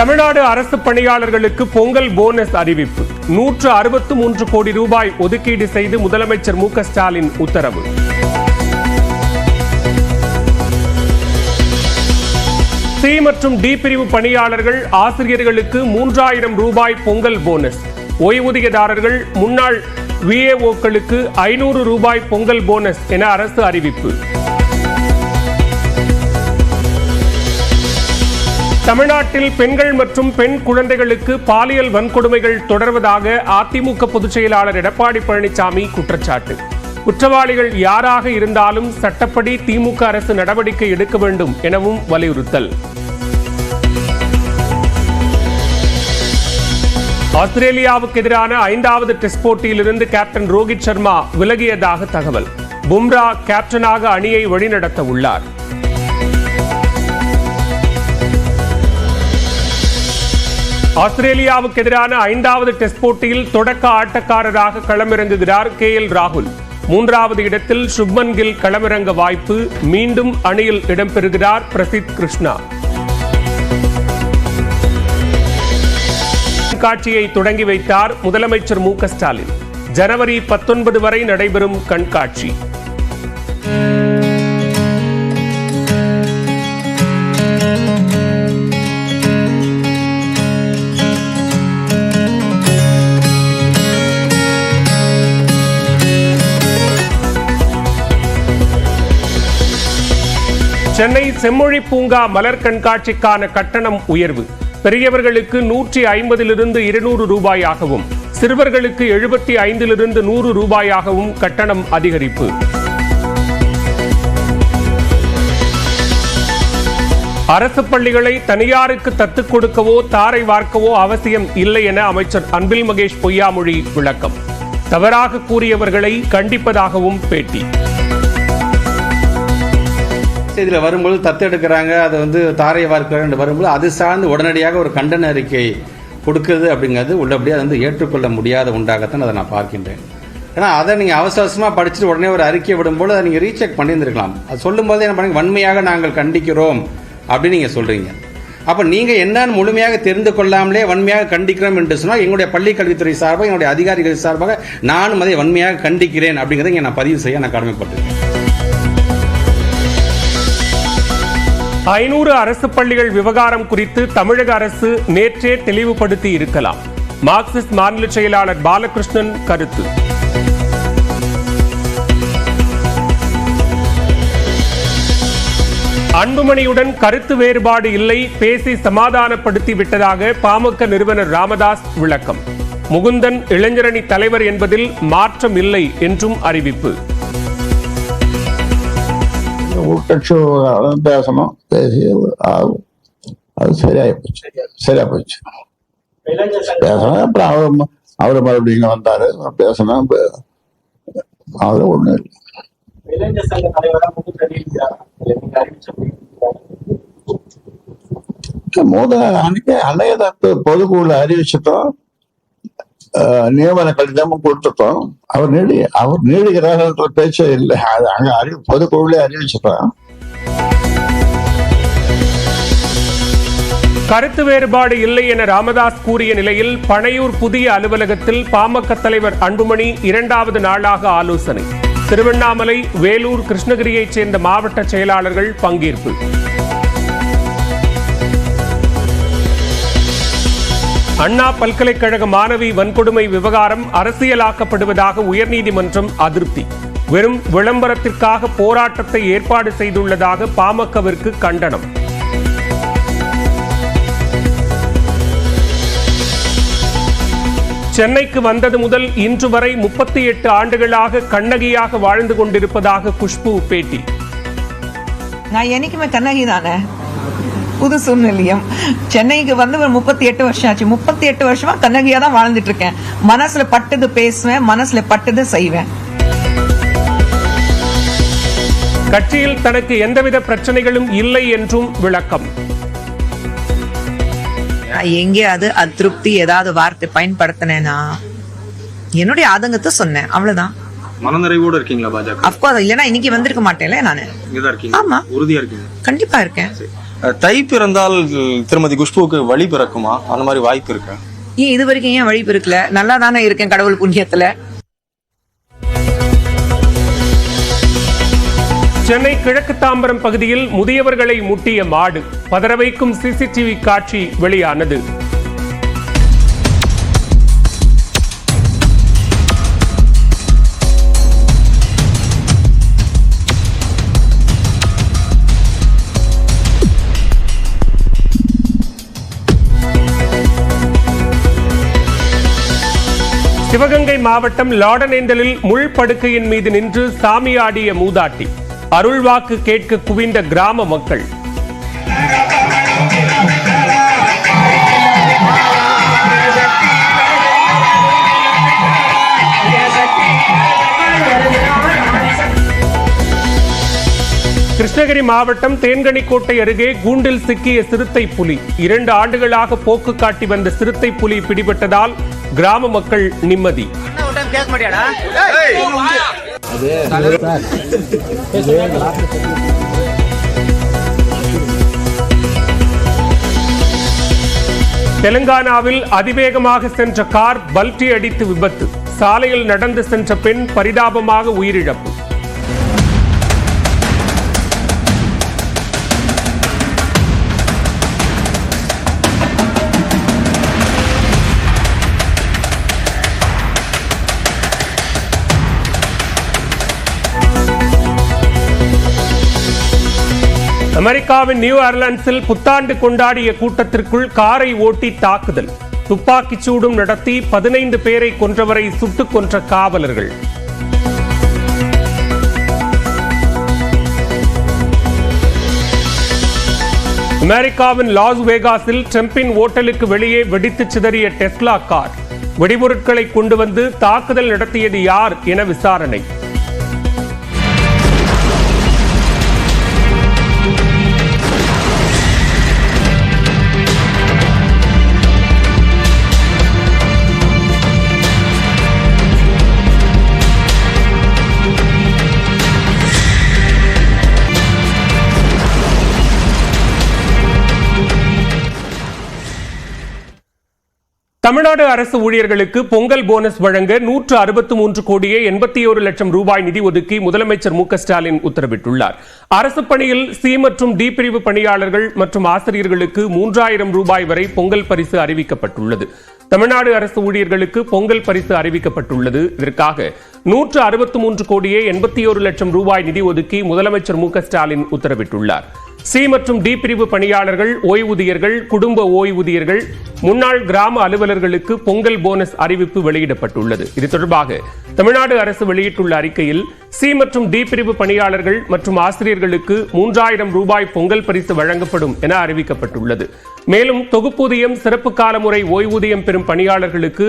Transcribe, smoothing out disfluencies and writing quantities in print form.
தமிழ்நாடு அரசு பணியாளர்களுக்கு பொங்கல் போனஸ் அறிவிப்பு. 163 கோடி ரூபாய் ஒதுக்கீடு செய்து முதலமைச்சர் மு.க.ஸ்டாலின் உத்தரவு. சி மற்றும் டி பிரிவு பணியாளர்கள், ஆசிரியர்களுக்கு 3000 ரூபாய் பொங்கல் போனஸ். ஓய்வூதியதாரர்கள், முன்னாள் விஏஓக்களுக்கு 500 ரூபாய் பொங்கல் போனஸ் என அரசு அறிவிப்பு. தமிழ்நாட்டில் பெண்கள் மற்றும் பெண் குழந்தைகளுக்கு பாலியல் வன்கொடுமைகள் தொடர்வதாக அதிமுக பொதுச் செயலாளர் எடப்பாடி பழனிசாமி குற்றச்சாட்டு. குற்றவாளிகள் யாராக இருந்தாலும் சட்டப்படி திமுக அரசு நடவடிக்கை எடுக்க வேண்டும் எனவும் வலியுறுத்தல். ஆஸ்திரேலியாவுக்கு எதிரான 5வது டெஸ்ட் போட்டியிலிருந்து கேப்டன் ரோஹித் சர்மா விலகியதாக தகவல். பும்ரா கேப்டனாக அணியை வழிநடத்த உள்ளார். ஆஸ்திரேலியாவுக்கு எதிரான 5வது டெஸ்ட் போட்டியில் தொடக்க ஆட்டக்காரராக களமிறங்குகிறார் KL ராகுல். 3வது இடத்தில் சுப்மன் கில் களமிறங்க வாய்ப்பு. மீண்டும் அணியில் இடம்பெறுகிறார் பிரசித் கிருஷ்ணா. கண்காட்சியை தொடங்கி வைத்தார் முதலமைச்சர் மு.க.ஸ்டாலின். ஜனவரி 19 வரை நடைபெறும் கண்காட்சி. சென்னை செம்மொழி பூங்கா மலர் கண்காட்சிக்கான கட்டணம் உயர்வு. பெரியவர்களுக்கு 150 200 ரூபாயாகவும், சிறுவர்களுக்கு 75 100 ரூபாயாகவும் கட்டணம் அதிகரிப்பு. அரசு பள்ளிகளை தனியாருக்கு தத்துக் கொடுக்கவோ தாரை வார்க்கவோ அவசியம் இல்லை என அமைச்சர் அன்பில் மகேஷ் பொய்யாமொழி விளக்கம். தவறாக கூறியவர்களை கண்டிப்பதாகவும் பேட்டி. இதில் வரும்போது தத்தெடுக்கிறாங்க, அதை தாரை வார்க்கிறாங்க வரும்போது அது சார்ந்து உடனடியாக ஒரு கண்டன அறிக்கை கொடுக்குறது அப்படிங்கிறது உள்ளபடியாக அதை ஏற்றுக்கொள்ள முடியாத உண்டாகத்தான் அதை நான் பார்க்கின்றேன். ஏன்னா அதை நீங்கள் அவசரமாக படிச்சுட்டு உடனே ஒரு அறிக்கை விடும்போது அதை நீங்கள் ரீசெக் பண்ணியிருந்திருக்கலாம். அது சொல்லும்போது என்ன பண்ணி வன்மையாக நாங்கள் கண்டிக்கிறோம் அப்படின்னு நீங்கள் சொல்கிறீங்க. அப்போ நீங்கள் என்னன்னு முழுமையாக தெரிந்து கொள்ளாமலே வன்மையாக கண்டிக்கிறோம் என்று சொன்னால் எங்களுடைய பள்ளி கல்வித்துறை சார்பாக, என்னுடைய அதிகாரிகள் சார்பாக நானும் அதை வன்மையாக கண்டிக்கிறேன் அப்படிங்கிறத இங்கே நான் பதிவு செய்ய நான் கடமைப்பட்டிருக்கேன். 500 அரசு பள்ளிகள் விவகாரம் குறித்து தமிழக அரசு நேற்றே தெளிவுபடுத்தி இருக்கலாம். மார்க்சிஸ்ட் மாநில செயலாளர் பாலகிருஷ்ணன் கருத்து. அன்புமணியுடன் கருத்து வேறுபாடு இல்லை, பேசி சமாதானப்படுத்தி விட்டதாக பாமக நிறுவனர் ராமதாஸ் விளக்கம். முகுந்தன் இளைஞரணி தலைவர் என்பதில் மாற்றம் இல்லை என்றும் அறிவிப்பு. உட்கட்சி பேசணும், பேசி அது சரியா போச்சு. பேசணும். அப்புறம் அவரு மறுபடியும் வந்தாரு, பேசணும். அது ஒண்ணு அன்னையதான் பொதுக்குழுல அறிவிச்சிட்டோம், நியமன கடிதமும் கொடுத்துட்டோம். அவர் நீடுகிறார் பேச்சே இல்லை. அங்க பொதுக்குழுலே அறிவிச்சிட்டோம். கருத்து வேறுபாடு இல்லை என ராமதாஸ் கூறிய நிலையில் பனையூர் புதிய அலுவலகத்தில் பாமக தலைவர் அன்புமணி 2வது நாளாக ஆலோசனை. திருவண்ணாமலை, வேலூர், கிருஷ்ணகிரியைச் சேர்ந்த மாவட்ட செயலாளர்கள் பங்கேற்பு. அண்ணா பல்கலைக்கழக மாணவி வன்கொடுமை விவகாரம் அரசியலாக்கப்படுவதாக உயர்நீதிமன்றம் அதிருப்தி. வெறும் விளம்பரத்திற்காக போராட்டத்தை ஏற்பாடு செய்துள்ளதாக பாமகவிற்கு கண்டனம். சென்னைக்கு வந்தது முதல் இன்று வரை 38 ஆண்டுகளாக கண்ணகியாக வாழ்ந்து கொண்டிருப்பதாக குஷ்பு பேட்டி. நான் என்னைக்குமே கண்ணகி தானே. புது சூழ்நிலையம் சென்னைக்கு வந்து ஒரு 38 வருஷம் ஆச்சு. 38 வருஷமா கண்ணகியா தான் வாழ்ந்துட்டு இருக்கேன். மனசுல பட்டது பேசுவேன், மனசுல பட்டது செய்வேன். கட்சியில் தனக்கு எந்தவித பிரச்சனைகளும் இல்லை என்றும் விளக்கம். எங்கேயாவது அதிருப்தி ஏதாவது வார்த்தை பயன்படுத்தினேன்னா என்னுடைய ஆதங்கத்தை சொன்னேன், அவ்வளவுதான். மனநிறைவோட இருக்கீங்களா பாஜக? அப்கோர்ஸ், இல்லைன்னா இன்னைக்கு வந்திருக்க மாட்டேன்ல நானு. இங்கதான் இருக்கீங்க? ஆமா, உறுதியா இருக்கீங்க? கண்டிப்பா இருக்கேன். தை பிறந்தால் திருமதி குஷ்புவுக்கு வழி பிறக்குமா? அந்த மாதிரி வாய்ப்பு இருக்கா? ஏன் இது வரைக்கும் ஏன் வழி பிறக்கல? நல்லா தானே இருக்கேன் கடவுள் புண்ணியத்துல. சென்னை கிழக்கு தாம்பரம் பகுதியில் முதியவர்களை முட்டிய மாடு, பதற வைக்கும் சிசிடிவி காட்சி வெளியானது. சிவகங்கை மாவட்டம் லாடனேந்தலில் முள் படுக்கையின் மீது நின்று சாமியாடிய மூதாட்டி, அருள்வாக்கு கேட்க குவிந்த கிராம மக்கள். கிருஷ்ணகிரி மாவட்டம் தேன்கனிக்கோட்டை அருகே கூண்டில் சிக்கிய சிறுத்தை புலி. 2 ஆண்டுகளாக போக்கு காட்டி வந்த சிறுத்தை புலி பிடிபட்டதால் கிராம மக்கள் நிம்மதி. தெலுங்கானாவில் அதிவேகமாக சென்ற கார் பல்டி அடித்து விபத்து. சாலையில் நடந்து சென்ற பெண் பரிதாபமாக உயிரிழப்பு. அமெரிக்காவின் நியூ ஆர்லாண்ட்ஸில் புத்தாண்டு கொண்டாடிய கூட்டத்திற்குள் காரை ஓட்டி தாக்குதல். துப்பாக்கிச் சூடும் நடத்தி 15 பேரை கொன்றவரை சுட்டுக் கொன்ற காவலர்கள். அமெரிக்காவின் லாஸ் வேகாஸில் ட்ரம்பின் ஓட்டலுக்கு வெளியே வெடித்து சிதறிய டெஸ்லா கார். வெடிபொருட்களை கொண்டு வந்து தாக்குதல் நடத்தியது யார் என விசாரணை. தமிழ்நாடு அரசு ஊழியர்களுக்கு பொங்கல் போனஸ் வழங்க 163 கோடியே 81 லட்சம் ரூபாய் நிதி ஒதுக்கி முதலமைச்சர் மு க ஸ்டாலின் உத்தரவிட்டுள்ளார். அரசு பணியில் சி மற்றும் டி பிரிவு பணியாளர்கள் மற்றும் ஆசிரியர்களுக்கு 3000 ரூபாய் வரை பொங்கல் பரிசு அறிவிக்கப்பட்டுள்ளது. தமிழ்நாடு அரசு ஊழியர்களுக்கு பொங்கல் பரிசு அறிவிக்கப்பட்டுள்ளது. இதற்காக 163 கோடியே 81 லட்சம் ரூபாய் நிதி ஒதுக்கி முதலமைச்சர் மு க ஸ்டாலின் உத்தரவிட்டுள்ளார். சி மற்றும் டி பிரிவு பணியாளர்கள், ஓய்வூதியர்கள், குடும்ப ஓய்வூதியர்கள், முன்னாள் கிராம அலுவலர்களுக்கு பொங்கல் போனஸ் அறிவிப்பு வெளியிடப்பட்டுள்ளது. இது தொடர்பாக தமிழ்நாடு அரசு வெளியிட்டுள்ள அறிக்கையில் சி மற்றும் டி பிரிவு பணியாளர்கள் மற்றும் ஆசிரியர்களுக்கு 3000 ரூபாய் பொங்கல் பரிசு வழங்கப்படும் என அறிவிக்கப்பட்டுள்ளது. மேலும் தொகுப்பூதியம், சிறப்பு கால முறை ஓய்வூதியம் பெறும் பணியாளர்களுக்கு